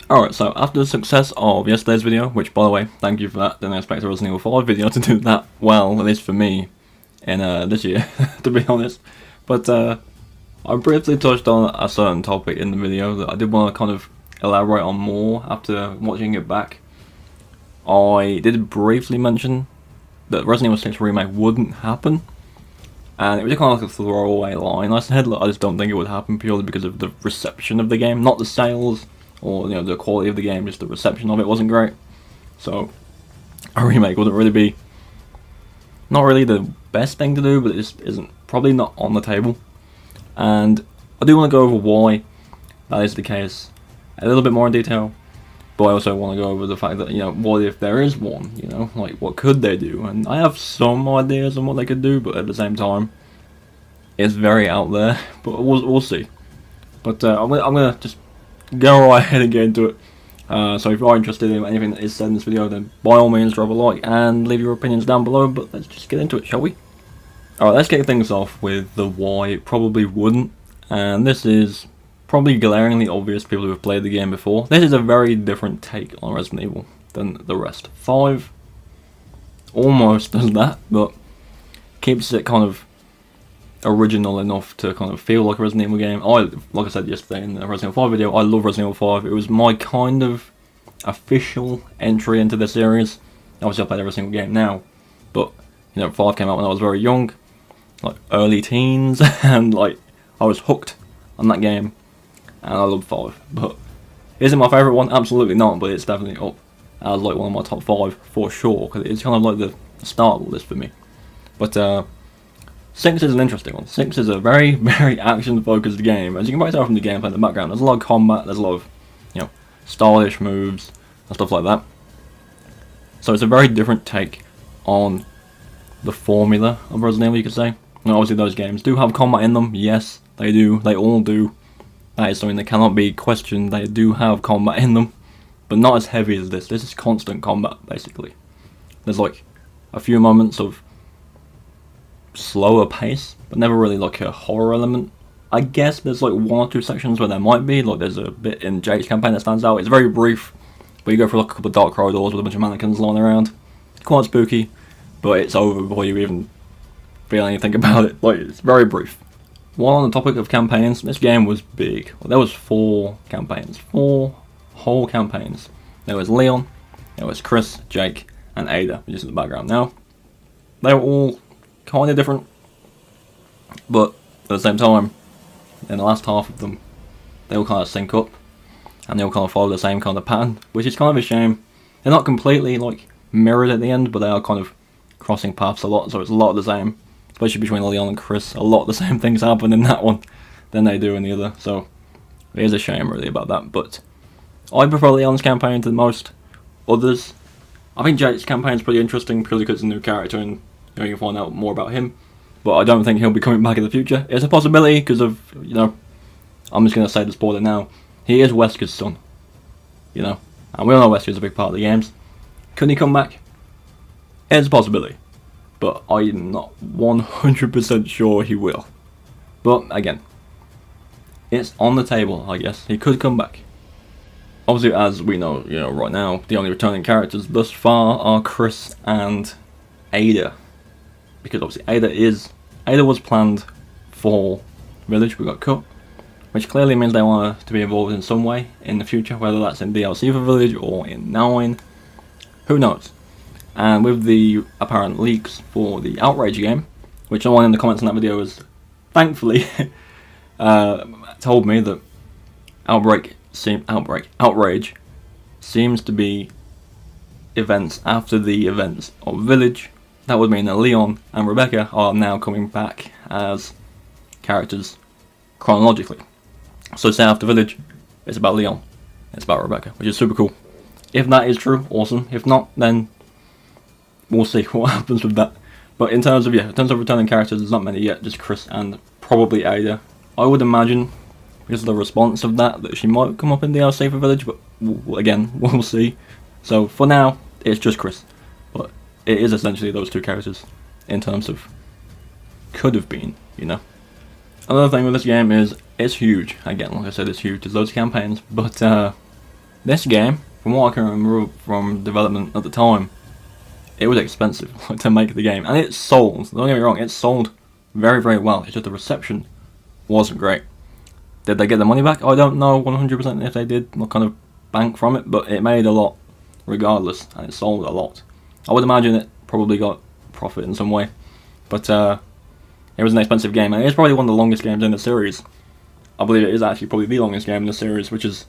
Alright, so after the success of yesterday's video, which by the way, thank you for that, didn't expect a Resident Evil 5 video to do that well, at least for me, in this year, to be honest. But I briefly touched on a certain topic in the video that I did want to kind of elaborate on more after watching it back. I did briefly mention that Resident Evil 6 Remake wouldn't happen, and it was just kind of like a throwaway line. I said, look, I just don't think it would happen purely because of the reception of the game, not the sales, or the quality of the game, just the reception of it wasn't great. So a remake wouldn't really be, not really the best thing to do, but it just isn't, probably not on the table. And I do want to go over why that is the case a little bit more in detail, but I also want to go over the fact that, what if there is one, like what could they do? And I have some ideas on what they could do, but at the same time it's very out there, but we'll see. But I'm gonna just go right ahead and get into it. So if you are interested in anything that is said in this video, then by all means drop a like and leave your opinions down below, but let's just get into it, shall we? Alright, let's get things off with the why it probably wouldn't, and this is probably glaringly obvious to people who have played the game before. This is a very different take on Resident Evil than the rest. 5 almost does that, but keeps it kind of original enough to kind of feel like a Resident Evil game. Like I said yesterday in the Resident Evil 5 video, I love Resident Evil 5. It was my kind of official entry into the series. Obviously I play every single game now, but 5 came out when I was very young, like early teens, and like I was hooked on that game, and I love 5. But is it my favourite one? Absolutely not, but it's definitely up as like one of my top 5 for sure, because it's kind of like the start of all this for me. But 6 is an interesting one. 6 is a very, very action-focused game. As you can probably tell from the gameplay in the background, there's a lot of combat, there's a lot of, stylish moves and stuff like that. So it's a very different take on the formula of Resident Evil, you could say. And obviously those games do have combat in them, yes, they do, they all do. That is something that cannot be questioned, they do have combat in them, but not as heavy as this. This is constant combat, basically. There's like a few moments of slower pace, but never really like a horror element. I guess there's like 1 or 2 sections where there might be, like there's a bit in Jake's campaign that stands out. It's very brief, but you go through like a couple of dark corridors with a bunch of mannequins lying around. It's quite spooky, but it's over before you even feel anything about it. Like, it's very brief. While on the topic of campaigns, this game was big. Well, there was 4 campaigns, 4 whole campaigns. There was Leon, there was Chris, Jake, and Ada, which is in the background now. They were all kind of different, but at the same time, in the last half of them, they all kind of sync up, and they all kind of follow the same kind of pattern, which is kind of a shame. They're not completely like mirrored at the end, but they are kind of crossing paths a lot, so it's a lot of the same, especially between Leon and Chris. A lot of the same things happen in that one than they do in the other, so it is a shame really about that. But I prefer Leon's campaign to most others. I think Jake's campaign is pretty interesting purely because it's a new character and you can find out more about him, but I don't think he'll be coming back in the future. It's a possibility because of, I'm just going to say the spoiler now, he is Wesker's son, and we all know Wesker's a big part of the games. Could he come back? It's a possibility, but I'm not 100% sure he will. But again, it's on the table, I guess. He could come back. Obviously, as we know, right now, the only returning characters thus far are Chris and Ada. Because obviously Ada was planned for Village, but got cut, which clearly means they want her to be involved in some way in the future, whether that's in DLC for Village or in 9, who knows. And with the apparent leaks for the Outrage game, which someone in the comments on that video has thankfully told me that Outrage seems to be events after the events of Village. That would mean that Leon and Rebecca are now coming back as characters chronologically. So say after Village, it's about Leon, it's about Rebecca, which is super cool. If that is true, awesome. If not, then we'll see what happens with that. But in terms of returning characters, there's not many yet, just Chris and probably Ada. I would imagine, because of the response of that she might come up in DLC for Village, but again, we'll see. So for now, it's just Chris. But it is essentially those 2 characters in terms of could have been, Another thing with this game is it's huge. Again, like I said, it's huge. There's loads of campaigns, but This game, from what I can remember from development at the time, it was expensive to make the game, and it sold. Don't get me wrong, it sold very, very well. It's just the reception wasn't great. Did they get the money back? I don't know 100% if they did, what kind of bank from it, but it made a lot regardless, and it sold a lot. I would imagine it probably got profit in some way, but it was an expensive game, and it's probably one of the longest games in the series. I believe it is actually probably the longest game in the series, which is,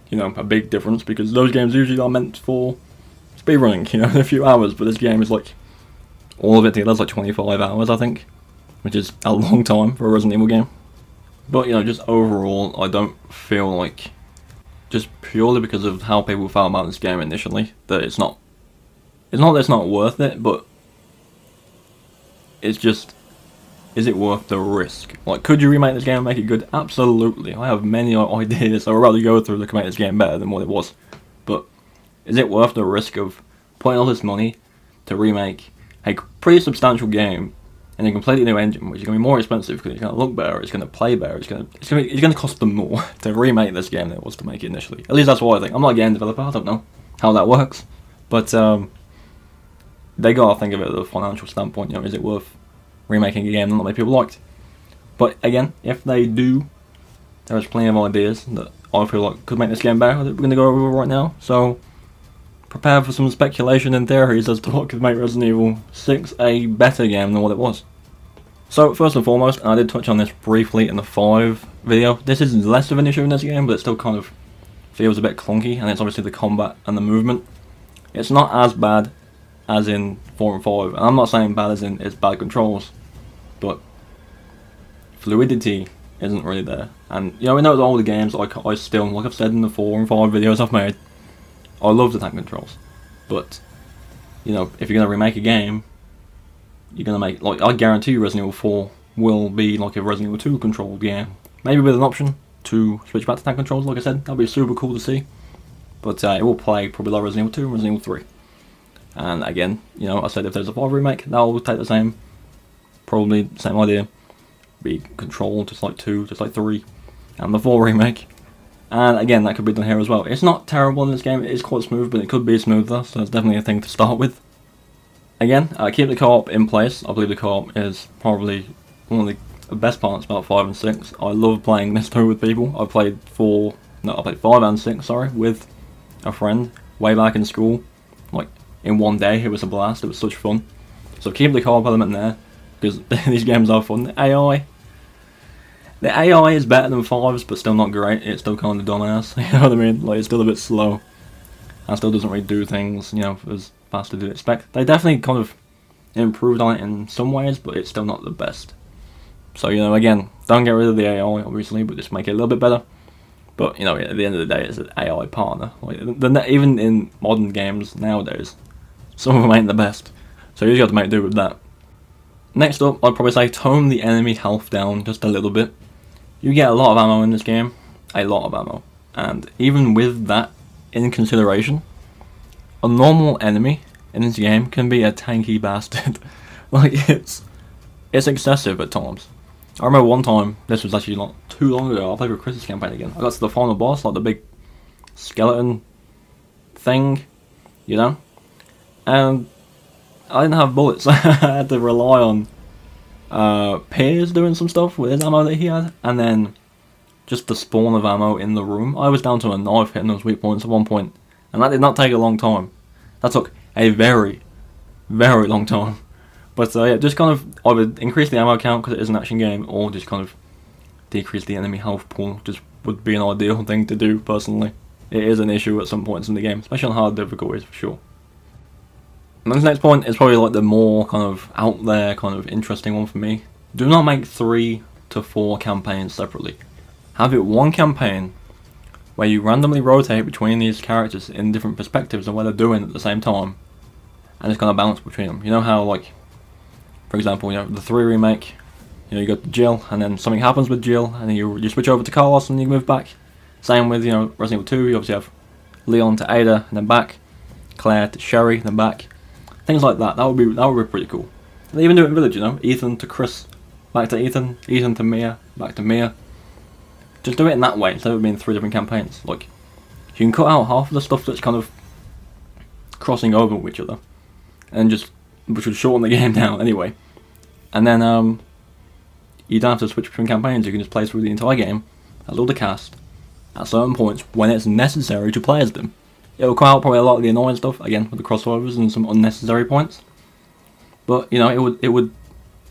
you know, a big difference, because those games usually are meant for speedrunning, you know, in a few hours, but this game is like, all of it together is like 25 hours, I think, which is a long time for a Resident Evil game. But, you know, just overall, I don't feel like, just purely because of how people felt about this game initially, that it's not that it's not worth it, but it's just, is it worth the risk? Like, could you remake this game and make it good? Absolutely. I have many ideas, so I'd rather go through that can make this game better than what it was. But is it worth the risk of putting all this money to remake a pretty substantial game in a completely new engine, which is going to be more expensive because it's going to look better, it's going to play better, it's going to cost them more to remake this game than it was to make it initially. At least that's what I think. I'm not a game developer, I don't know how that works, but they got to think of it at a financial standpoint. You know, is it worth remaking a game that not many people liked? But again, if they do, there's plenty of ideas that I feel like could make this game better that we're going to go over right now. So prepare for some speculation and theories as to what could make Resident Evil 6 a better game than what it was. So first and foremost, and I did touch on this briefly in the 5 video, this is less of an issue in this game, but it still kind of feels a bit clunky, and it's obviously the combat and the movement. It's not as bad as in 4 and 5, and I'm not saying bad as in it's bad controls, but fluidity isn't really there. And you know, in those older games, I still, like I've said in the 4 and 5 videos I've made, I love the tank controls. But you know, if you're gonna remake a game, you're gonna make, like, I guarantee you Resident Evil 4 will be like a Resident Evil 2 controlled game, maybe with an option to switch back to tank controls. Like I said, that'll be super cool to see. But it will play probably like Resident Evil 2 and Resident Evil 3. And again, you know, I said if there's a 5 remake, that will take the same, probably the same idea, be controlled just like 2, just like 3, and the 4 remake. And again, that could be done here as well. It's not terrible in this game, it is quite smooth, but it could be smoother, so it's definitely a thing to start with. Again, keep the co-op in place. I believe the co-op is probably one of the best parts about 5 and 6. I love playing this through with people. I played 5 and 6, sorry, with a friend way back in school, like in one day. It was a blast, it was such fun. So keep the co-op element there, because these games are fun. The AI is better than 5's, but still not great. It's still kind of dumbass, you know what I mean? Like, it's still a bit slow, and still doesn't really do things, you know, as fast as you'd expect. They definitely kind of improved on it in some ways, but it's still not the best. So, you know, again, don't get rid of the AI, obviously, but just make it a little bit better. But, you know, at the end of the day, it's an AI partner. Like, even in modern games nowadays, some of them ain't the best. So you just have to make do with that. Next up, I'd probably say tone the enemy health down just a little bit. You get a lot of ammo in this game, a lot of ammo. And even with that in consideration, a normal enemy in this game can be a tanky bastard. Like, it's excessive at times. I remember one time, this was actually not too long ago, I played with Chris's campaign again. I got to the final boss, like the big skeleton thing, you know? And I didn't have bullets. I had to rely on Piers doing some stuff with his ammo that he had, and then just the spawn of ammo in the room. I was down to a knife hitting those weak points at one point, and that did not take a long time. That took a very, very long time. But yeah, just kind of either increase the ammo count because it is an action game, or just kind of decrease the enemy health pool. Just would be an ideal thing to do, personally. It is an issue at some points in the game, especially on hard difficulties, for sure. And this next point is probably like the more kind of out there, kind of interesting one for me. Do not make 3 to 4 campaigns separately. Have it one campaign where you randomly rotate between these characters in different perspectives of what they're doing at the same time, and just kind of bounce between them. You know how, like, for example, you know, the 3 remake, you know, you got Jill, and then something happens with Jill, and then you switch over to Carlos, and you move back. Same with, you know, Resident Evil 2, you obviously have Leon to Ada, and then back, Claire to Sherry, then back. Things like that. That would be pretty cool. They even do it in Village, you know, Ethan to Chris, back to Ethan, Ethan to Mia, back to Mia. Just do it in that way instead of being 3 different campaigns. Like, you can cut out half of the stuff that's kind of crossing over with each other, and which would shorten the game down anyway. And then you don't have to switch between campaigns. You can just play through the entire game as all the cast at certain points when it's necessary to play as them. It will cut out probably a lot of the annoying stuff again with the crossovers and some unnecessary points. But you know, it would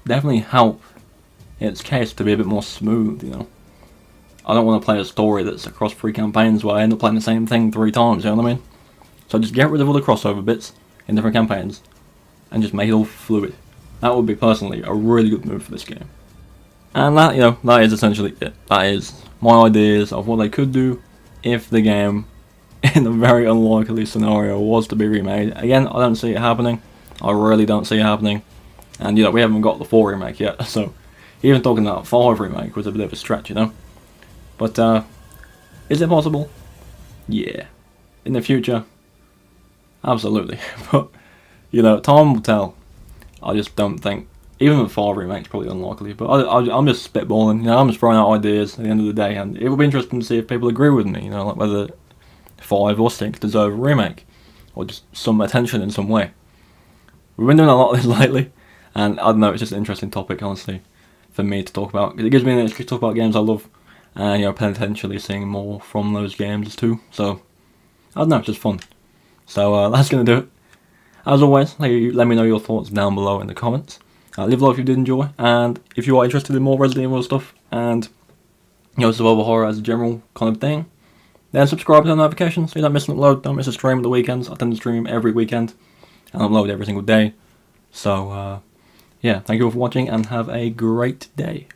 definitely help its case to be a bit more smooth. You know, I don't want to play a story that's across 3 campaigns where I end up playing the same thing 3 times. You know what I mean? So just get rid of all the crossover bits in different campaigns and just make it all fluid. That would be personally a really good move for this game. And that, you know, that is essentially it. That is my ideas of what they could do if the game, in a very unlikely scenario, was to be remade. Again, I don't see it happening. I really don't see it happening. And you know, we haven't got the 4 remake yet, so even talking about 5 remake was a bit of a stretch, you know. But is it possible? Yeah. In the future, absolutely. But you know, time will tell. I just don't think, even the 5 remake's probably unlikely, but I'm just spitballing, you know, I'm just throwing out ideas at the end of the day, and it will be interesting to see if people agree with me, you know, like whether 5 or 6 deserve a remake, or just some attention in some way. We've been doing a lot of this lately, and I don't know, it's just an interesting topic, honestly, for me to talk about, because it gives me an excuse to talk about games I love, and, you know, potentially seeing more from those games too, so, I don't know, it's just fun. So, that's going to do it. As always, let me know your thoughts down below in the comments. Leave a like if you did enjoy, and if you are interested in more Resident Evil stuff, and you know, survival horror as a general kind of thing, then subscribe to the notifications so you don't miss an upload, don't miss a stream at the weekends. I tend to stream every weekend, and upload every single day. So, yeah, thank you all for watching, and have a great day.